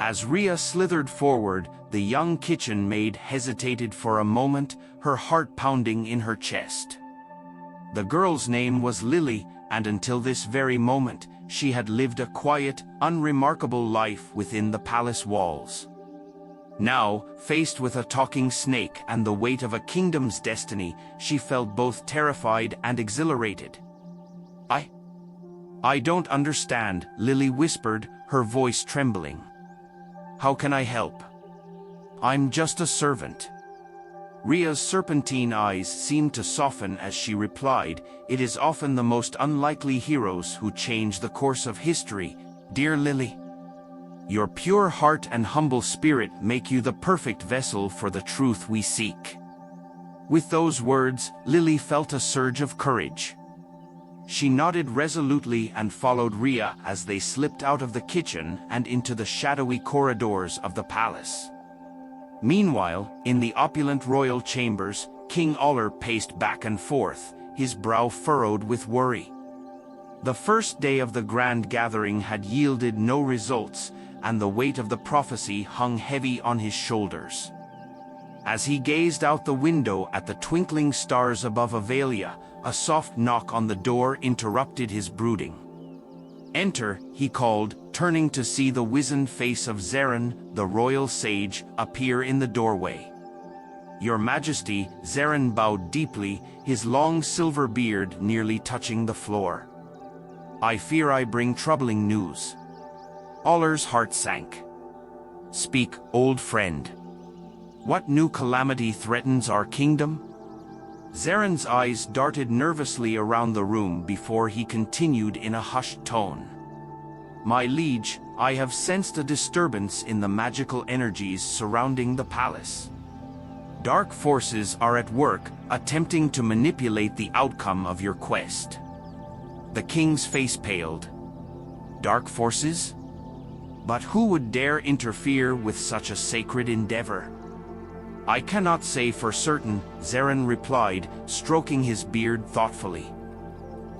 As Rhea slithered forward, the young kitchen maid hesitated for a moment, her heart pounding in her chest. The girl's name was Lily, and until this very moment, she had lived a quiet, unremarkable life within the palace walls. Now, faced with a talking snake and the weight of a kingdom's destiny, she felt both terrified and exhilarated. I don't understand, Lily whispered, her voice trembling. How can I help? I'm just a servant. Rhea's serpentine eyes seemed to soften as she replied, It is often the most unlikely heroes who change the course of history, dear Lily. Your pure heart and humble spirit make you the perfect vessel for the truth we seek. With those words, Lily felt a surge of courage. She nodded resolutely and followed Rhea as they slipped out of the kitchen and into the shadowy corridors of the palace. Meanwhile, in the opulent royal chambers, King Oller paced back and forth, his brow furrowed with worry. The first day of the grand gathering had yielded no results, and the weight of the prophecy hung heavy on his shoulders. As he gazed out the window at the twinkling stars above Avaloria, a soft knock on the door interrupted his brooding. Enter, he called, turning to see the wizened face of Zeren, the royal sage, appear in the doorway. Your Majesty, Zeren bowed deeply, his long silver beard nearly touching the floor. I fear I bring troubling news. Oller's heart sank. Speak, old friend. What new calamity threatens our kingdom? Zeren's eyes darted nervously around the room before he continued in a hushed tone. My liege, I have sensed a disturbance in the magical energies surrounding the palace. Dark forces are at work, attempting to manipulate the outcome of your quest. The king's face paled. Dark forces? But who would dare interfere with such a sacred endeavor? I cannot say for certain, Zeren replied, stroking his beard thoughtfully.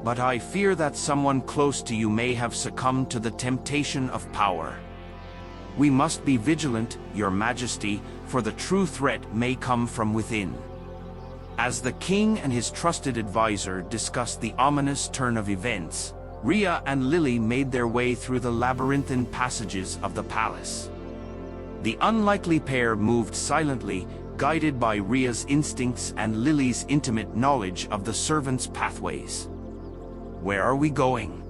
But I fear that someone close to you may have succumbed to the temptation of power. We must be vigilant, Your Majesty, for the true threat may come from within. As the king and his trusted advisor discussed the ominous turn of events, Rhea and Lily made their way through the labyrinthine passages of the palace. The unlikely pair moved silently, guided by Rhea's instincts and Lily's intimate knowledge of the servants' pathways. Where are we going?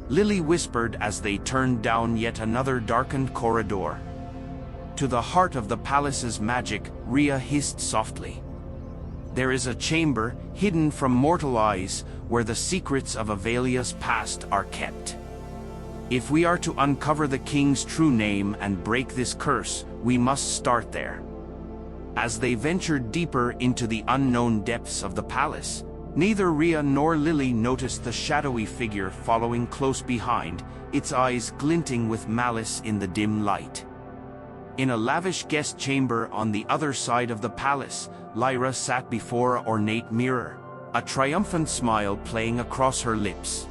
Lily whispered as they turned down yet another darkened corridor. To the heart of the palace's magic, Rhea hissed softly. There is a chamber, hidden from mortal eyes, where the secrets of Avaloria's past are kept. If we are to uncover the king's true name and break this curse, we must start there. As they ventured deeper into the unknown depths of the palace, neither Rhea nor Lily noticed the shadowy figure following close behind, its eyes glinting with malice in the dim light. In a lavish guest chamber on the other side of the palace, Lyra sat before an ornate mirror, a triumphant smile playing across her lips.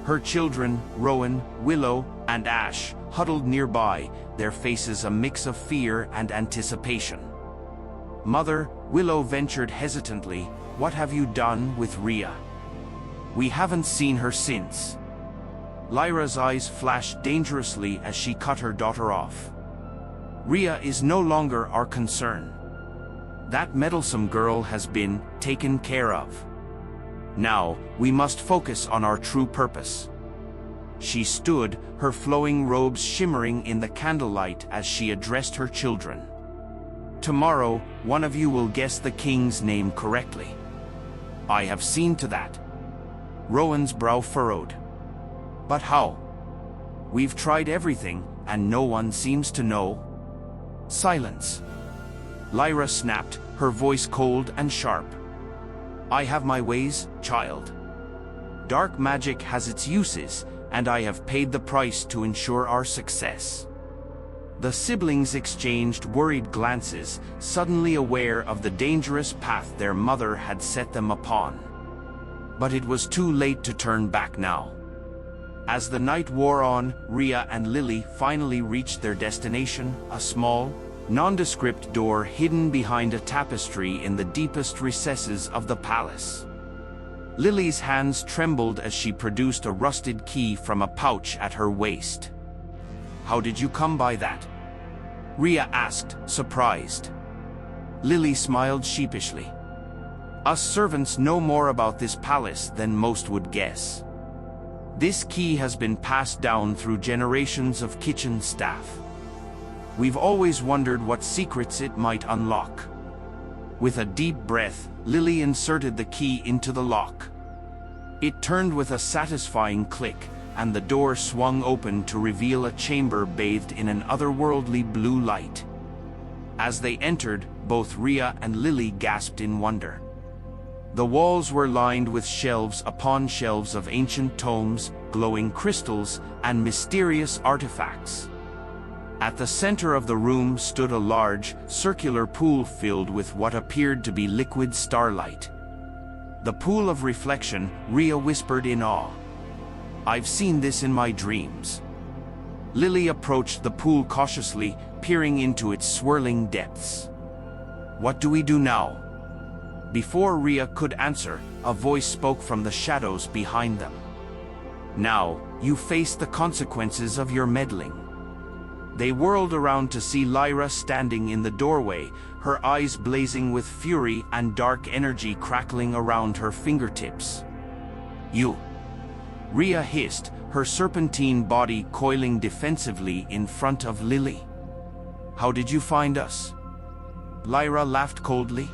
Her children, Rowan, Willow, and Ash, huddled nearby, their faces a mix of fear and anticipation. Mother, Willow ventured hesitantly, what have you done with Rhea? We haven't seen her since. Lyra's eyes flashed dangerously as she cut her daughter off. Rhea is no longer our concern. That meddlesome girl has been taken care of. Now, we must focus on our true purpose. She stood, her flowing robes shimmering in the candlelight as she addressed her children. Tomorrow, one of you will guess the king's name correctly. I have seen to that. Rowan's brow furrowed. But how? We've tried everything, and no one seems to know. Silence. Lyra snapped, her voice cold and sharp. I have my ways, child. Dark magic has its uses, and I have paid the price to ensure our success. The siblings exchanged worried glances, suddenly aware of the dangerous path their mother had set them upon. But it was too late to turn back now. As the night wore on, Rhea and Lily finally reached their destination, a small, nondescript door hidden behind a tapestry in the deepest recesses of the palace. Lily's hands trembled as she produced a rusted key from a pouch at her waist. "How did you come by that?" Rhea asked, surprised. Lily smiled sheepishly. "Us servants know more about this palace than most would guess. This key has been passed down through generations of kitchen staff. We've always wondered what secrets it might unlock." With a deep breath, Lily inserted the key into the lock. It turned with a satisfying click, and the door swung open to reveal a chamber bathed in an otherworldly blue light. As they entered, both Rhea and Lily gasped in wonder. The walls were lined with shelves upon shelves of ancient tomes, glowing crystals, and mysterious artifacts. At the center of the room stood a large, circular pool filled with what appeared to be liquid starlight. "The pool of reflection," Rhea whispered in awe. "I've seen this in my dreams." Lily approached the pool cautiously, peering into its swirling depths. "What do we do now?" Before Rhea could answer, a voice spoke from the shadows behind them. "Now, you face the consequences of your meddling." They whirled around to see Lyra standing in the doorway, her eyes blazing with fury and dark energy crackling around her fingertips. "You!" Rhea hissed, her serpentine body coiling defensively in front of Lily. "How did you find us?" Lyra laughed coldly.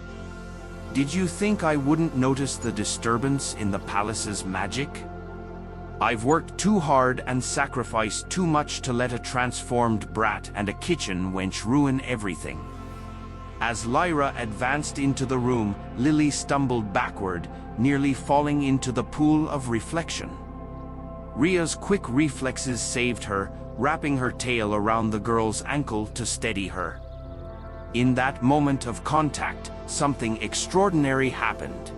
"Did you think I wouldn't notice the disturbance in the palace's magic? I've worked too hard and sacrificed too much to let a transformed brat and a kitchen wench ruin everything." As Lyra advanced into the room, Lily stumbled backward, nearly falling into the pool of reflection. Rhea's quick reflexes saved her, wrapping her tail around the girl's ankle to steady her. In that moment of contact, something extraordinary happened.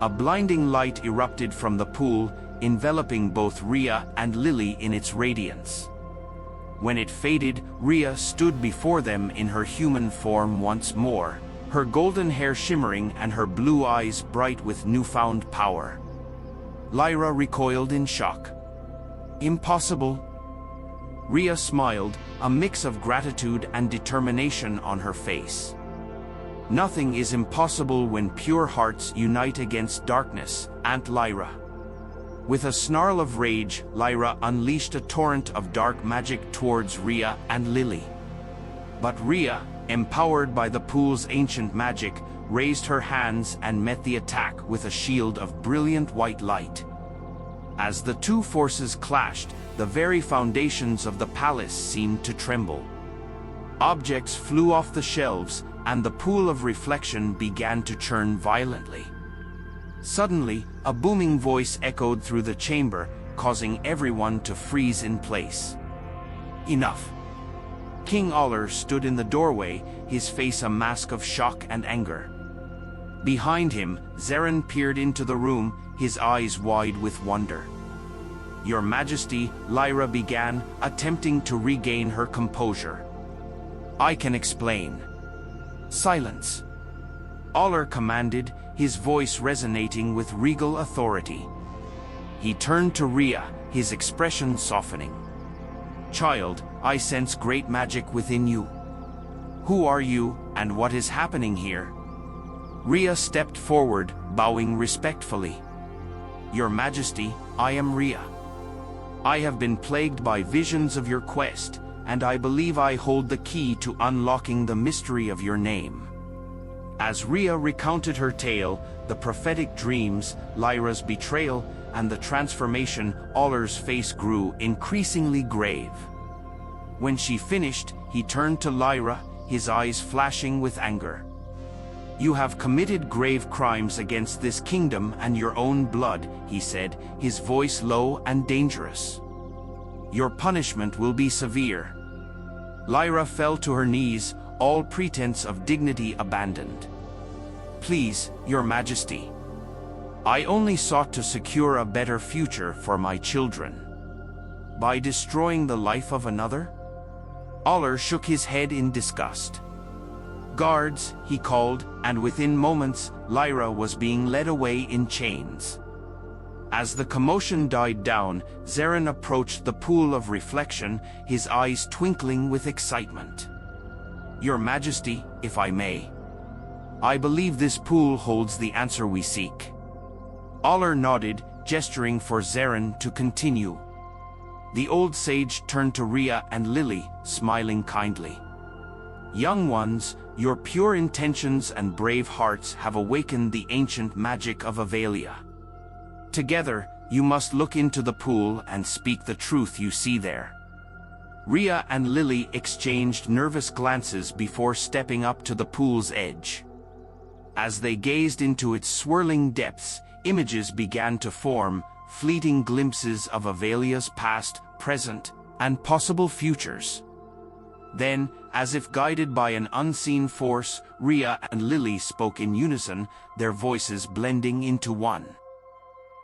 A blinding light erupted from the pool, enveloping both Rhea and Lily in its radiance. When it faded, Rhea stood before them in her human form once more, her golden hair shimmering and her blue eyes bright with newfound power. Lyra recoiled in shock. "Impossible!" Rhea smiled, a mix of gratitude and determination on her face. "Nothing is impossible when pure hearts unite against darkness, Aunt Lyra." With a snarl of rage, Lyra unleashed a torrent of dark magic towards Rhea and Lily. But Rhea, empowered by the pool's ancient magic, raised her hands and met the attack with a shield of brilliant white light. As the two forces clashed, the very foundations of the palace seemed to tremble. Objects flew off the shelves, and the pool of reflection began to churn violently. Suddenly, a booming voice echoed through the chamber, causing everyone to freeze in place. "Enough!" King Aller stood in the doorway, his face a mask of shock and anger. Behind him, Zeren peered into the room, his eyes wide with wonder. "Your Majesty," Lyra began, attempting to regain her composure. "I can explain." "Silence!" Aller commanded, his voice resonating with regal authority. He turned to Rhea, his expression softening. "Child, I sense great magic within you. Who are you, and what is happening here?" Rhea stepped forward, bowing respectfully. "Your Majesty, I am Rhea. I have been plagued by visions of your quest, and I believe I hold the key to unlocking the mystery of your name." As Rhea recounted her tale, the prophetic dreams, Lyra's betrayal, and the transformation, Aller's face grew increasingly grave. When she finished, he turned to Lyra, his eyes flashing with anger. "You have committed grave crimes against this kingdom and your own blood," he said, his voice low and dangerous. "Your punishment will be severe." Lyra fell to her knees, all pretense of dignity abandoned. "Please, Your Majesty. I only sought to secure a better future for my children." By destroying the life of another? Oller shook his head in disgust. Guards, he called, and within moments, Lyra was being led away in chains. As the commotion died down, Zeren approached the pool of reflection, his eyes twinkling with excitement. Your Majesty, if I may. I believe this pool holds the answer we seek. Oller nodded, gesturing for Zeren to continue. The old sage turned to Rhea and Lily, smiling kindly. Young ones, your pure intentions and brave hearts have awakened the ancient magic of Avalia. Together, you must look into the pool and speak the truth you see there. Rhea and Lily exchanged nervous glances before stepping up to the pool's edge. As they gazed into its swirling depths, images began to form, fleeting glimpses of Avalia's past, present, and possible futures. Then, as if guided by an unseen force, Rhea and Lily spoke in unison, their voices blending into one.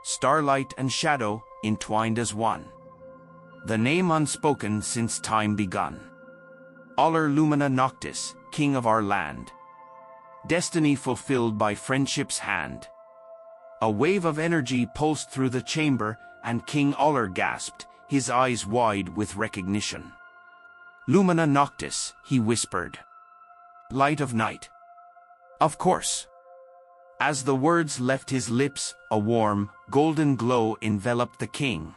Starlight and shadow, entwined as one. The name unspoken since time begun. Oller Lumina Noctis, king of our land. Destiny fulfilled by friendship's hand. A wave of energy pulsed through the chamber, and King Oller gasped, his eyes wide with recognition. Lumina Noctis, he whispered. Light of night. Of course. As the words left his lips, a warm, golden glow enveloped the king.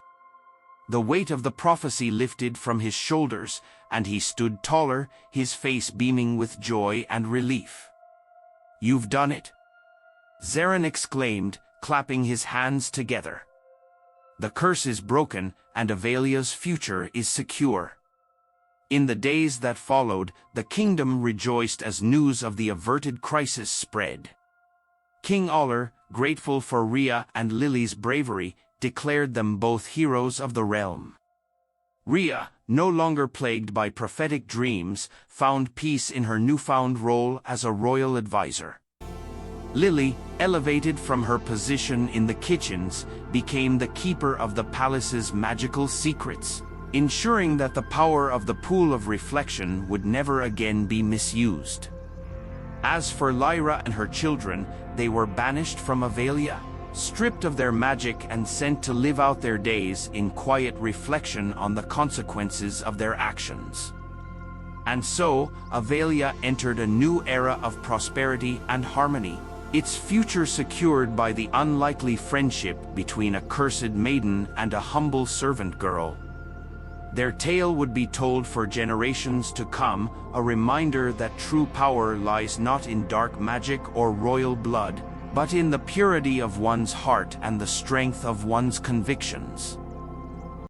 The weight of the prophecy lifted from his shoulders, and he stood taller, his face beaming with joy and relief. You've done it! Zeren exclaimed, clapping his hands together. The curse is broken, and Avalia's future is secure. In the days that followed, the kingdom rejoiced as news of the averted crisis spread. King Oller, grateful for Rhea and Lily's bravery, declared them both heroes of the realm. Rhea, no longer plagued by prophetic dreams, found peace in her newfound role as a royal advisor. Lily, elevated from her position in the kitchens, became the keeper of the palace's magical secrets, ensuring that the power of the pool of reflection would never again be misused. As for Lyra and her children, they were banished from Avalia, stripped of their magic and sent to live out their days in quiet reflection on the consequences of their actions. And so, Avalia entered a new era of prosperity and harmony, its future secured by the unlikely friendship between a cursed maiden and a humble servant girl. Their tale would be told for generations to come, a reminder that true power lies not in dark magic or royal blood, but in the purity of one's heart and the strength of one's convictions.